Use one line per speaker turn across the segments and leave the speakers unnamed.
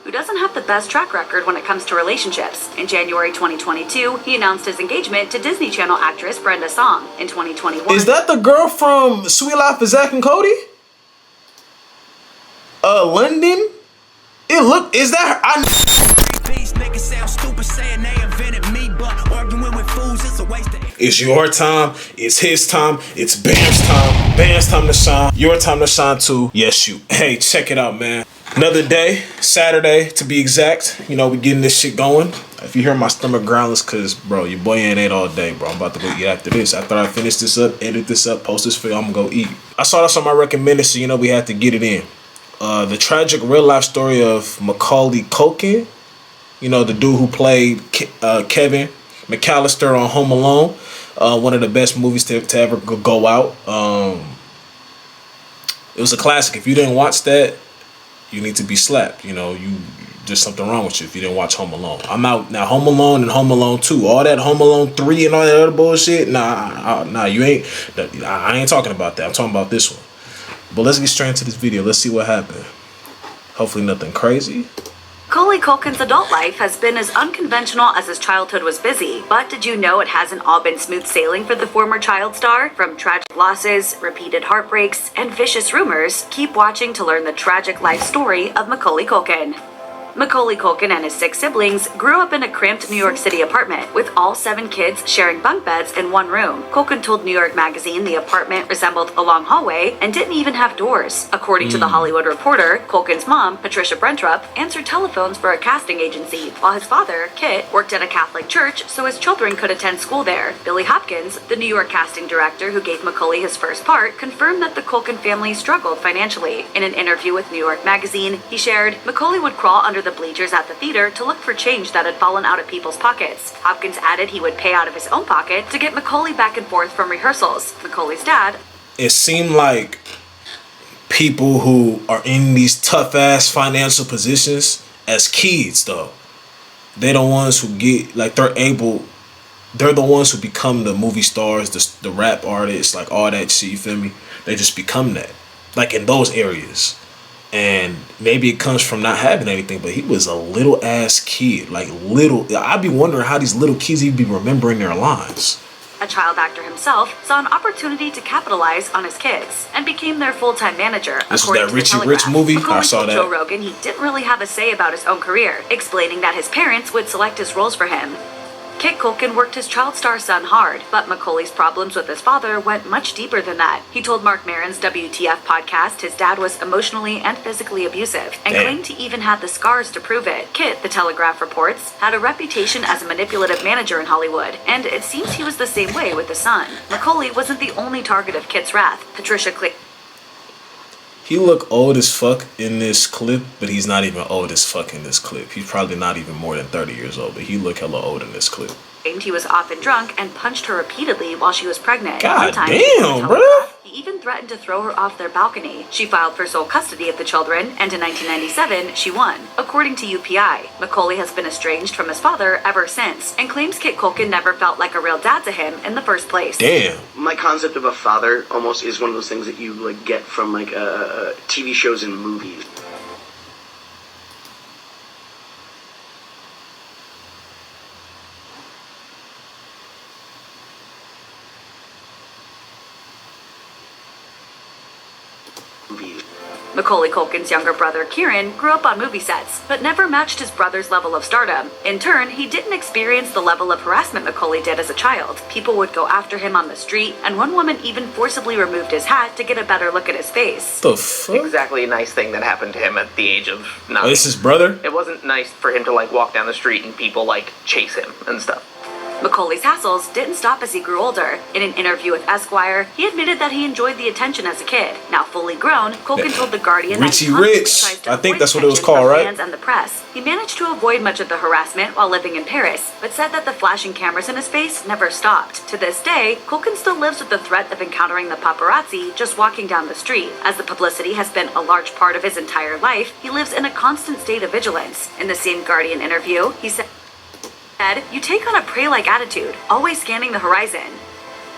who doesn't have the best track record when it comes to relationships. In January 2022, he announced his engagement to Disney Channel actress Brenda Song. In 2021...
Is that the girl from Sweet Life of Zack and Cody? London? Is that her? It's your time, it's his time, it's Bam's time to shine, your time to shine too. Yes, you. Hey, check it out, man. Another day, Saturday to be exact. You know, we getting this shit going. If you hear my stomach growling, it's cause, bro, your boy ain't ate all day, bro. I'm about to go eat after this. After I finish this up, edit this up, post this video, I'm gonna go eat. I saw this on my recommended, so you know we had to get it in. The tragic real life story of Macaulay Culkin. You know, the dude who played Kevin McAllister on Home Alone. One of the best movies to ever go out. It was a classic. If you didn't watch that, you need to be slapped. You know, there's something wrong with you if you didn't watch Home Alone. I'm out now. Home Alone and Home Alone 2, all that Home Alone 3 and all that other bullshit. Nah, you ain't. I ain't talking about that. I'm talking about this one. But let's get straight into this video. Let's see what happened. Hopefully nothing crazy.
Macaulay Culkin's adult life has been as unconventional as his childhood was busy, but did you know it hasn't all been smooth sailing for the former child star? From tragic losses, repeated heartbreaks, and vicious rumors, keep watching to learn the tragic life story of Macaulay Culkin. Macaulay Culkin and his 6 siblings grew up in a cramped New York City apartment, with all 7 kids sharing bunk beds in one room. Culkin told New York Magazine the apartment resembled a long hallway and didn't even have doors. According to The Hollywood Reporter, Culkin's mom, Patricia Brentrup, answered telephones for a casting agency, while his father, Kit, worked at a Catholic church so his children could attend school there. Billy Hopkins, the New York casting director who gave Macaulay his first part, confirmed that the Culkin family struggled financially. In an interview with New York Magazine, he shared, Macaulay would crawl under the bleachers at the theater to look for change that had fallen out of people's pockets. Hopkins added he would pay out of his own pocket to get Macaulay back and forth from rehearsals. Macaulay's dad...
It seemed like people who are in these tough-ass financial positions as kids, though, they're the ones who get, like, they're the ones who become the movie stars, the rap artists, like, all that shit, you feel me? They just become that. Like, in those areas. And maybe it comes from not having anything, but he was a little ass kid. Like little, I'd be wondering how these little kids even be remembering their lines.
A child actor himself saw an opportunity to capitalize on his kids and became their full-time manager.
This was that Richie Rich movie. I saw that.
Joe Rogan he didn't really have a say about his own career, explaining that his parents would select his roles for him. Kit Culkin worked his child star son hard, but Macaulay's problems with his father went much deeper than that. He told Mark Maron's WTF podcast his dad was emotionally and physically abusive, and claimed he even had the scars to prove it. Kit, the Telegraph reports, had a reputation as a manipulative manager in Hollywood, and it seems he was the same way with his son. Macaulay wasn't the only target of Kit's wrath. Patricia clicked.
He look old as fuck in this clip, but he's not even old as fuck in this clip. He's probably not even more than 30 years old, but he look hella old in this clip.
He was often drunk and punched her repeatedly while she was pregnant.
God damn, bruh.
He even threatened to throw her off their balcony. She filed for sole custody of the children, and in 1997, she won. According to UPI, Macaulay has been estranged from his father ever since, and claims Kit Culkin never felt like a real dad to him in the first place.
Damn.
My concept of a father almost is one of those things that you like get from like TV shows and movies.
Macaulay Culkin's younger brother, Kieran, grew up on movie sets, but never matched his brother's level of stardom. In turn, he didn't experience the level of harassment Macaulay did as a child. People would go after him on the street, and one woman even forcibly removed his hat to get a better look at his face.
The fuck?
Exactly a nice thing that happened to him at the age of 9.
Oh, this is his brother?
It wasn't nice for him to like walk down the street and people like chase him and stuff.
Macaulay's hassles didn't stop as he grew older. In an interview with Esquire, he admitted that he enjoyed the attention as a kid. Now fully grown, Culkin told The Guardian that he
Rich. I think that's what it was called, right?
Fans and the press. He managed to avoid much of the harassment while living in Paris, but said that the flashing cameras in his face never stopped. To this day, Culkin still lives with the threat of encountering the paparazzi just walking down the street. As the publicity has been a large part of his entire life, he lives in a constant state of vigilance. In the same Guardian interview, he said, "You take on a prey-like attitude, always scanning the horizon."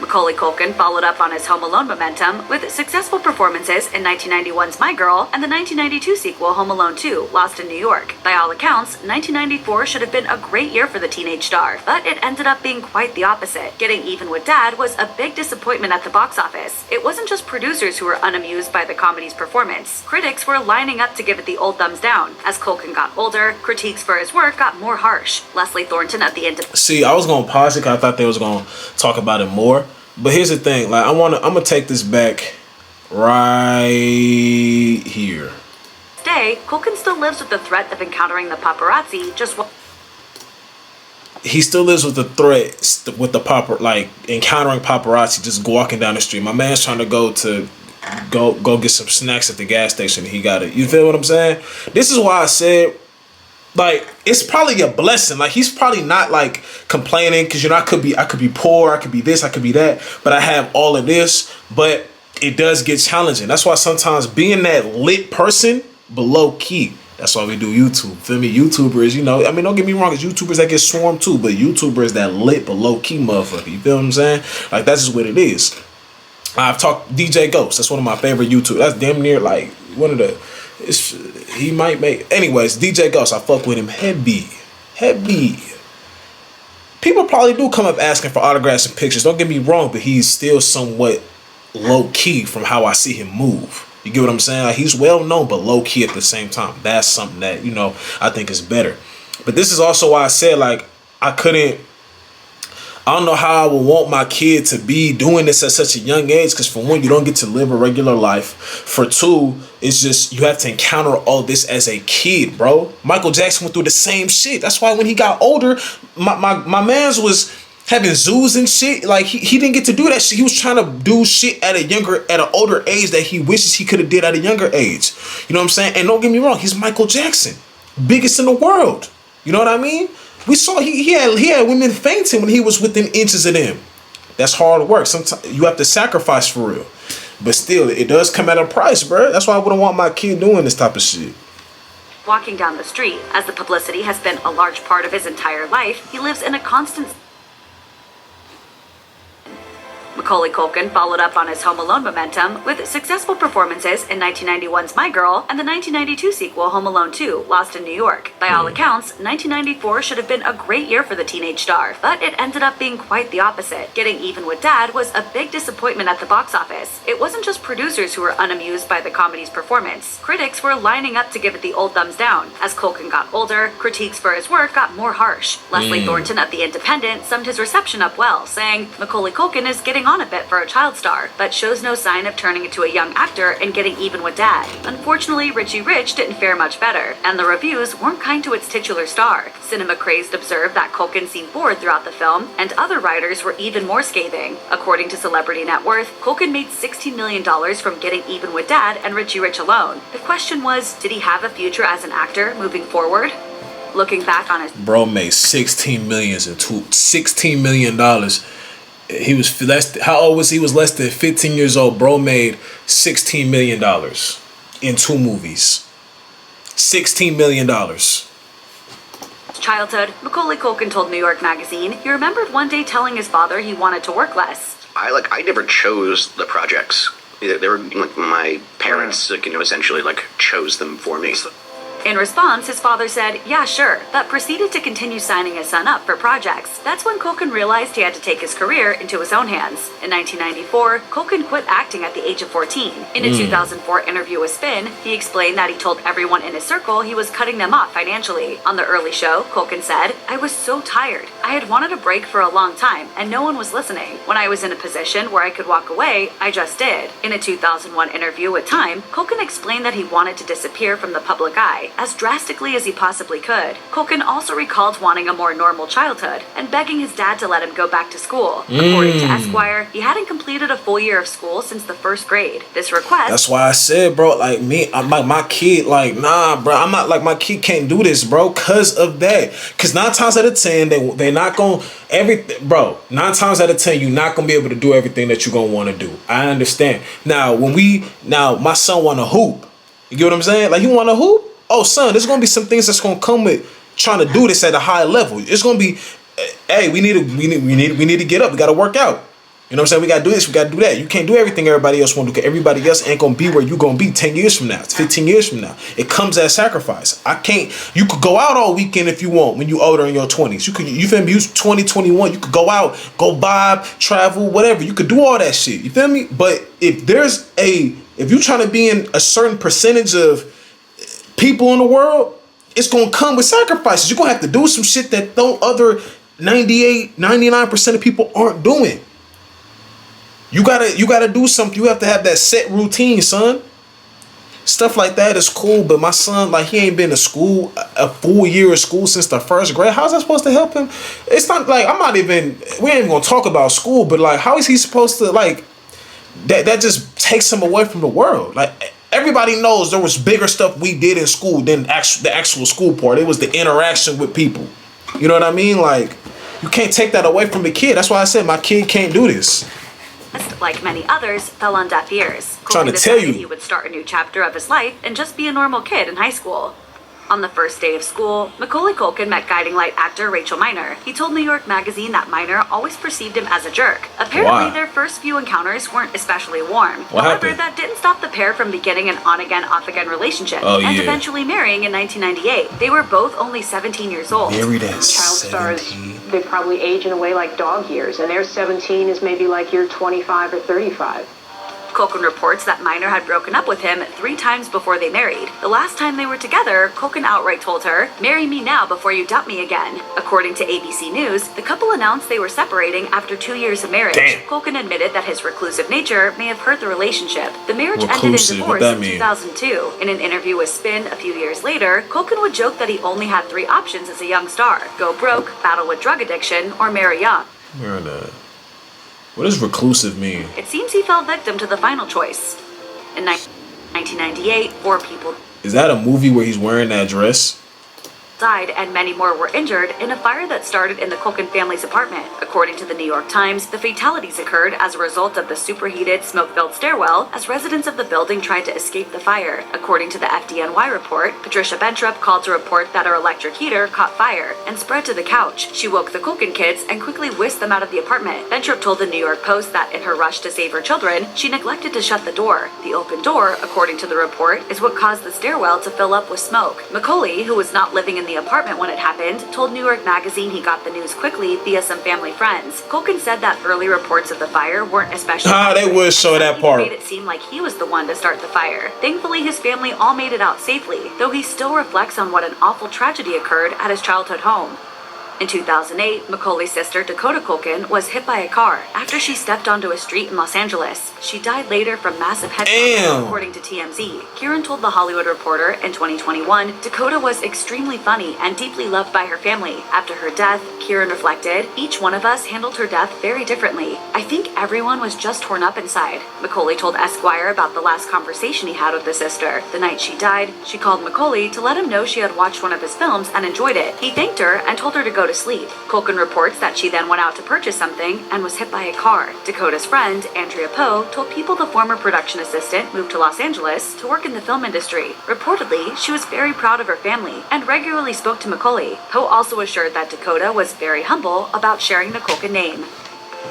Macaulay Culkin followed up on his Home Alone momentum with successful performances in 1991's My Girl and the 1992 sequel Home Alone 2, Lost in New York. By all accounts, 1994 should have been a great year for the teenage star, but it ended up being quite the opposite. Getting Even with Dad was a big disappointment at the box office. It wasn't just producers who were unamused by the comedy's performance. Critics were lining up to give it the old thumbs down. As Culkin got older, critiques for his work got more harsh. Leslie Thornton of the Independent.
See, I was gonna pause it because I thought they was gonna talk about it more. But here's the thing, like I'm gonna take this back right here.
Today, Culkin still lives with the threat of encountering the paparazzi
he still lives with the threat with the like encountering paparazzi just walking down the street. My man's trying to go get some snacks at the gas station. He got it. You feel what I'm saying? This is why I said, like, it's probably a blessing. Like, he's probably not like complaining because, you know, I could be poor, I could be this, I could be that, but I have all of this. But it does get challenging. That's why sometimes being that lit person below key. That's why we do YouTube. Feel me? YouTubers, you know, I mean, don't get me wrong, it's YouTubers that get swarmed too, but YouTubers that lit but low key motherfucker. You feel what I'm saying? Like, that's just what it is. I've talked DJ Ghost. That's one of my favorite YouTubers. That's damn near like one of the. He might make. Anyways, DJ Ghost. I fuck with him heavy. People probably do come up asking for autographs and pictures. Don't get me wrong, but he's still somewhat low key from how I see him move. You get what I'm saying? Like, he's well known, but low key at the same time. That's something that, you know, I think is better. But this is also why I said, like, I don't know how I would want my kid to be doing this at such a young age. Because for one, you don't get to live a regular life. For two, it's just you have to encounter all this as a kid, bro. Michael Jackson went through the same shit. That's why when he got older, my man's was having zoos and shit. Like, he didn't get to do that shit. He was trying to do shit at an older age that he wishes he could have did at a younger age. You know what I'm saying? And don't get me wrong, he's Michael Jackson, biggest in the world. You know what I mean? We saw he had women fainting when he was within inches of them. That's hard work. Sometimes you have to sacrifice for real. But still, it does come at a price, bro. That's why I wouldn't want my kid doing this type of shit.
walking down the street. As the publicity has been a large part of his entire life, he lives in a constant. Macaulay Culkin followed up on his Home Alone momentum with successful performances in 1991's My Girl and the 1992 sequel Home Alone 2, Lost in New York. By all accounts, 1994 should have been a great year for the teenage star, but it ended up being quite the opposite. Getting Even with Dad was a big disappointment at the box office. It wasn't just producers who were unamused by the comedy's performance. Critics were lining up to give it the old thumbs down. As Culkin got older, critiques for his work got more harsh. Leslie Thornton of The Independent summed his reception up well, saying, "Macaulay Culkin is getting on a bit for a child star, but shows no sign of turning into a young actor and getting even with Dad." Unfortunately, Richie Rich didn't fare much better, and the reviews weren't kind to its titular star. Cinema Crazed observed that Culkin seemed bored throughout the film, and other writers were even more scathing. According to Celebrity Net Worth, Culkin made $16 million from Getting Even with Dad and Richie Rich alone. The question was, did he have a future as an actor moving forward? Looking back on his
bro made $16 million. He was less. How old was he? He was less than 15 years old. Bro made $16 million in 2 movies. $16 million.
childhood, Macaulay Culkin told New York Magazine he remembered one day telling his father he wanted to work less.
I never chose the projects. They were like my parents, essentially chose them for me.
In response, his father said, "Yeah, sure," but proceeded to continue signing his son up for projects. That's when Culkin realized he had to take his career into his own hands. In 1994, Culkin quit acting at the age of 14. In a 2004 interview with Spin, he explained that he told everyone in his circle he was cutting them off financially. On the early show, Culkin said, "I was so tired. I had wanted a break for a long time, and no one was listening. When I was in a position where I could walk away, I just did." In a 2001 interview with Time, Culkin explained that he wanted to disappear from the public eye as drastically as he possibly could. Culkin also recalled wanting a more normal childhood and begging his dad to let him go back to school. According to Esquire, he hadn't completed a full year of school since the 1st grade. This request...
That's why I said, bro, I'm like, my kid, nah, bro, I'm not, my kid can't do this, bro, because of that. Because 9 times out of 10, they're not going to, 9 times out of 10, you're not going to be able to do everything that you're going to want to do. I understand. Now, my son want to hoop. You get what I'm saying? He want to hoop? Oh, son, there's going to be some things that's going to come with trying to do this at a high level. It's going to be, hey, we need to get up. We got to work out. You know what I'm saying? We gotta do this, we gotta do that. You can't do everything everybody else want to do, because everybody else ain't gonna be where you gonna be 10 years from now. It's 15 years from now. It comes at sacrifice. You could go out all weekend if you want when you older in your 20s. You feel me? You 20, 21, you could go out, go bob, travel, whatever. You could do all that shit. You feel me? But if you're trying to be in a certain percentage of people in the world, it's gonna come with sacrifices. You're gonna have to do some shit that other 98, 99% of people aren't doing. You gotta do something. You have to have that set routine, son. Stuff like that is cool, but my son, like, he ain't been to school a full year of school since the first grade. How's that supposed to help him? It's not like we ain't even gonna talk about school, but like, how is he supposed to, like, that just takes him away from the world. Like, everybody knows there was bigger stuff we did in school than the actual school part. It was the interaction with people. You know what I mean? Like, you can't take that away from the kid. That's why I said my kid can't do this.
Like many others, fell on deaf ears.
Trying to tell you,
he would start a new chapter of his life and just be a normal kid in high school. On the first day of school, Macaulay Culkin met Guiding Light actor Rachel Miner. He told New York Magazine that Miner always perceived him as a jerk. Apparently, their first few encounters weren't especially warm. However, that didn't stop the pair from beginning an on-again, off-again relationship and eventually marrying in 1998. They were both only 17 years old.
Married at
Child
17.
stars, they probably age in a way like dog years, and their 17 is maybe like you're 25 or 35.
Culkin reports that Miner had broken up with him 3 times before they married. The last time they were together, Culkin outright told her, "Marry me now before you dump me again." According to ABC News, the couple announced they were separating after 2 years of marriage.
Damn.
Culkin admitted that his reclusive nature may have hurt the relationship. The marriage ended in divorce in 2002. In an interview with Spin a few years later, Culkin would joke that he only had 3 options as a young star: go broke, battle with drug addiction, or marry young.
What does reclusive mean?
It seems he fell victim to the final choice. In 1998, 4 people
Is that a movie where he's wearing that dress?
died and many more were injured in a fire that started in the Culkin family's apartment. According to the New York Times, the fatalities occurred as a result of the superheated, smoke-filled stairwell as residents of the building tried to escape the fire. According to the FDNY report, Patricia Bentrup called to report that her electric heater caught fire and spread to the couch. She woke the Culkin kids and quickly whisked them out of the apartment. Bentrup told the New York Post that in her rush to save her children, she neglected to shut the door. The open door, according to the report, is what caused the stairwell to fill up with smoke. Macaulay, who was not living in the apartment when it happened, told New York Magazine he got the news quickly via some family friends. Culkin said that early reports of the fire weren't especially
they would show that part.
Made it seem like he was the one to start the fire. Thankfully, his family all made it out safely, though he still reflects on what an awful tragedy occurred at his childhood home. In 2008, Macaulay's sister, Dakota Culkin, was hit by a car after she stepped onto a street in Los Angeles. She died later from massive head trauma, according to TMZ. Kieran told The Hollywood Reporter in 2021, Dakota was extremely funny and deeply loved by her family. After her death, Kieran reflected, "Each one of us handled her death very differently. I think everyone was just torn up inside." Macaulay told Esquire about the last conversation he had with the sister. The night she died, she called Macaulay to let him know she had watched one of his films and enjoyed it. He thanked her and told her to go to sleep. Culkin reports that she then went out to purchase something and was hit by a car. Dakota's friend, Andrea Poe, told People the former production assistant moved to Los Angeles to work in the film industry. Reportedly, she was very proud of her family and regularly spoke to Macaulay. Poe also assured that Dakota was very humble about sharing the Culkin name.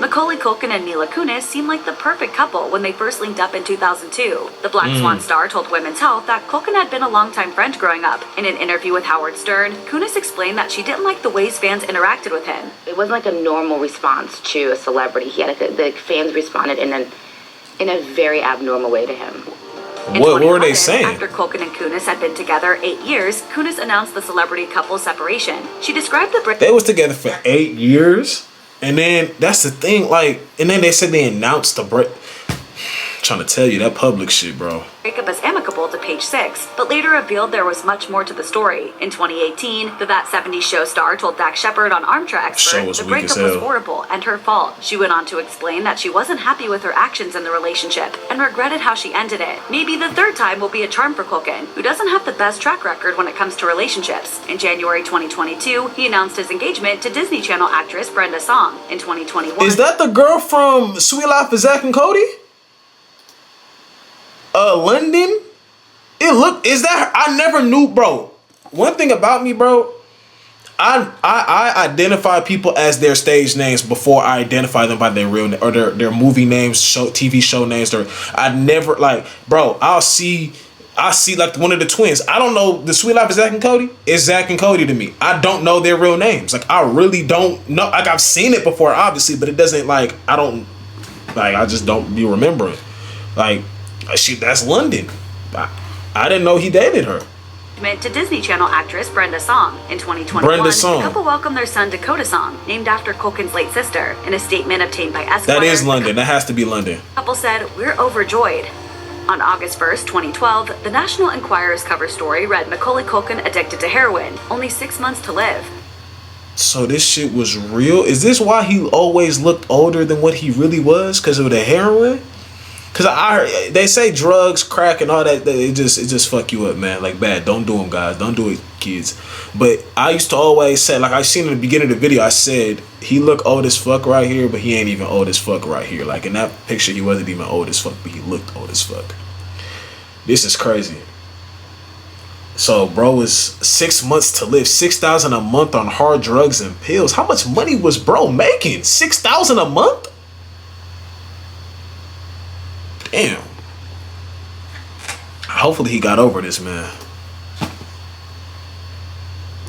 Macaulay Culkin and Mila Kunis seemed like the perfect couple when they first linked up in 2002. The Black Swan star told Women's Health that Culkin had been a longtime friend growing up. In an interview with Howard Stern, Kunis explained that she didn't like the ways fans interacted with him.
It wasn't like a normal response to a celebrity. The fans responded in a very abnormal way to him.
What were they saying?
After Culkin and Kunis had been together 8 years, Kunis announced the celebrity couple's separation. She described the breakup.
They was together for 8 years? And then that's the thing, like, and then they said they announced the break. Trying to tell you that public shit, bro.
Breakup as amicable to Page 6, but later revealed there was much more to the story. In 2018, the That 70s Show star told Dax Shepard on Armchair Expert the breakup was horrible and her fault. She went on to explain that she wasn't happy with her actions in the relationship and regretted how she ended it. Maybe the third time will be a charm for Culkin, who doesn't have the best track record when it comes to relationships. In January 2022, he announced his engagement to Disney Channel actress Brenda Song. In 2021...
Is that the girl from Sweet Life of Zack and Cody? London? Is that her? I never knew, bro. One thing about me, bro, I identify people as their stage names before I identify them by their real or their movie names, TV show names. Or I never like, bro. I see like one of the twins. I don't know the Sweet Life of Zach and Cody. It's Zach and Cody to me. I don't know their real names. Like I really don't know. Like I've seen it before, obviously, but it doesn't like I just don't be remembering. Like that's London. I didn't know he dated her.
To Disney Channel actress Brenda Song. In 2021,
Brenda Song.
the couple welcomed their son Dakota Song, named after Culkin's late sister. In a statement obtained by Esquire,
That is London. That has to be London.
the couple said, "We're overjoyed." On August 1st, 2012, the National Enquirer's cover story read Macaulay Culkin addicted to heroin, only 6 months to live.
So this shit was real? Is this why he always looked older than what he really was? Because of the heroin? Because I heard, they say drugs, crack, and all that, it just fuck you up, man. Like, bad. Don't do them, guys. Don't do it, kids. But I used to always say, like I seen in the beginning of the video, I said, he look old as fuck right here, but he ain't even old as fuck right here. Like, in that picture, he wasn't even old as fuck, but he looked old as fuck. This is crazy. So, bro is 6 months to live, $6,000 a month on hard drugs and pills. How much money was bro making? $6,000 a month? Damn. Hopefully he got over this, man.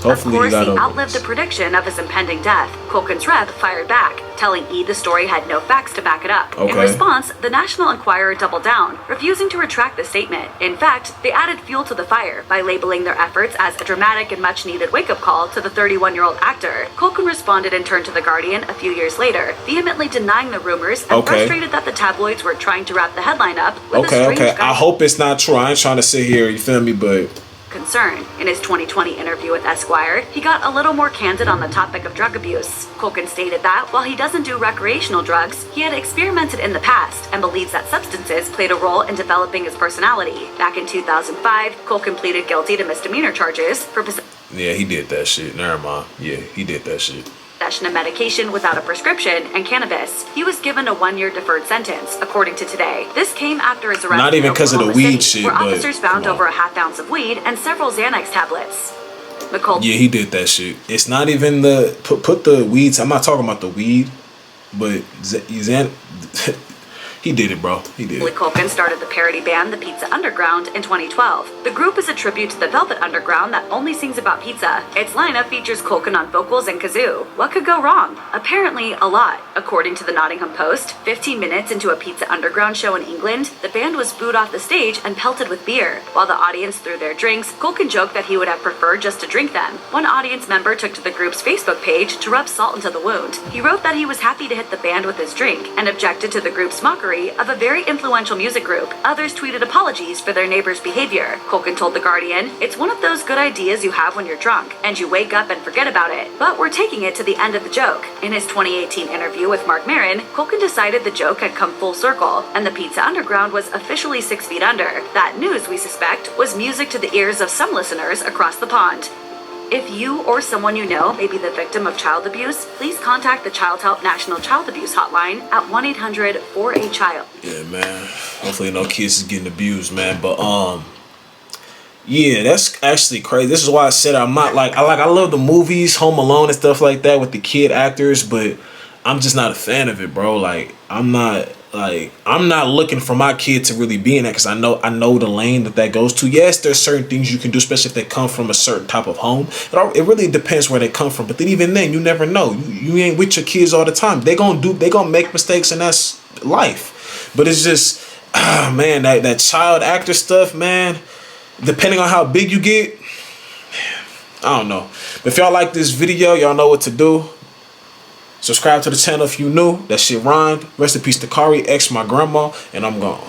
Hopefully
of course,
he got
he
over
outlived
this.
the prediction of his impending death. Culkin's rep fired back, telling E! the story had no facts to back it up. In
Okay.
response, the National Enquirer doubled down, refusing to retract the statement. In fact, they added fuel to the fire by labeling their efforts as a dramatic and much-needed wake-up call to the 31-year-old actor. Culkin responded in turn to The Guardian a few years later, vehemently denying the rumors and
Okay.
frustrated that the tabloids were trying to wrap the headline up with a
Okay,
strange
okay.
guy
I hope it's not true. I ain't trying to sit here, you feel me, but
concern. In his 2020 interview with Esquire, he got a little more candid on the topic of drug abuse. Culkin stated that while he doesn't do recreational drugs, he had experimented in the past and believes that substances played a role in developing his personality. Back in 2005, Culkin pleaded guilty to misdemeanor charges for
yeah, he did that shit. Never mind. Yeah, he did that shit.
possession of medication without a prescription and cannabis. He was given a 1-year deferred sentence, according to Today. This came after his arrest
Not even
in
'cause of the
Oklahoma
weed
City,
shit,
where
but
officers found
come on.
over a half-ounce of weed and several Xanax tablets. Macaulay
Yeah, he did that shit. It's not even the put the weeds. I'm not talking about the weed, but he did it, bro. He did it.
Culkin started the parody band The Pizza Underground in 2012. The group is a tribute to the Velvet Underground that only sings about pizza. Its lineup features Culkin on vocals and kazoo. What could go wrong? Apparently, a lot. According to the Nottingham Post, 15 minutes into a Pizza Underground show in England, the band was booed off the stage and pelted with beer. While the audience threw their drinks, Culkin joked that he would have preferred just to drink them. One audience member took to the group's Facebook page to rub salt into the wound. He wrote that he was happy to hit the band with his drink and objected to the group's mockery of a very influential music group. Others tweeted apologies for their neighbors' behavior. Culkin told The Guardian, "It's one of those good ideas you have when you're drunk, and you wake up and forget about it. But we're taking it to the end of the joke." In his 2018 interview with Mark Maron, Culkin decided the joke had come full circle, and the Pizza Underground was officially 6 feet under. That news, we suspect, was music to the ears of some listeners across the pond. If you or someone you know may be the victim of child abuse, please contact the Child Help National Child Abuse Hotline at 1-800-4A-CHILD.
Yeah, man. Hopefully no kids is getting abused, man. But yeah, that's actually crazy. This is why I said I'm not I love the movies, Home Alone and stuff like that with the kid actors, but I'm just not a fan of it, bro. I'm not looking for my kid to really be in that because I know the lane that goes to. Yes, there's certain things you can do, especially if they come from a certain type of home. It really depends where they come from. But then even then, you never know. You ain't with your kids all the time. They gonna make mistakes, and that's life. But it's just, man, that child actor stuff, man. Depending on how big you get, I don't know. If y'all like this video, y'all know what to do. Subscribe to the channel if you new. That shit rhymed. Rest in peace to Kari, ex my grandma, and I'm gone.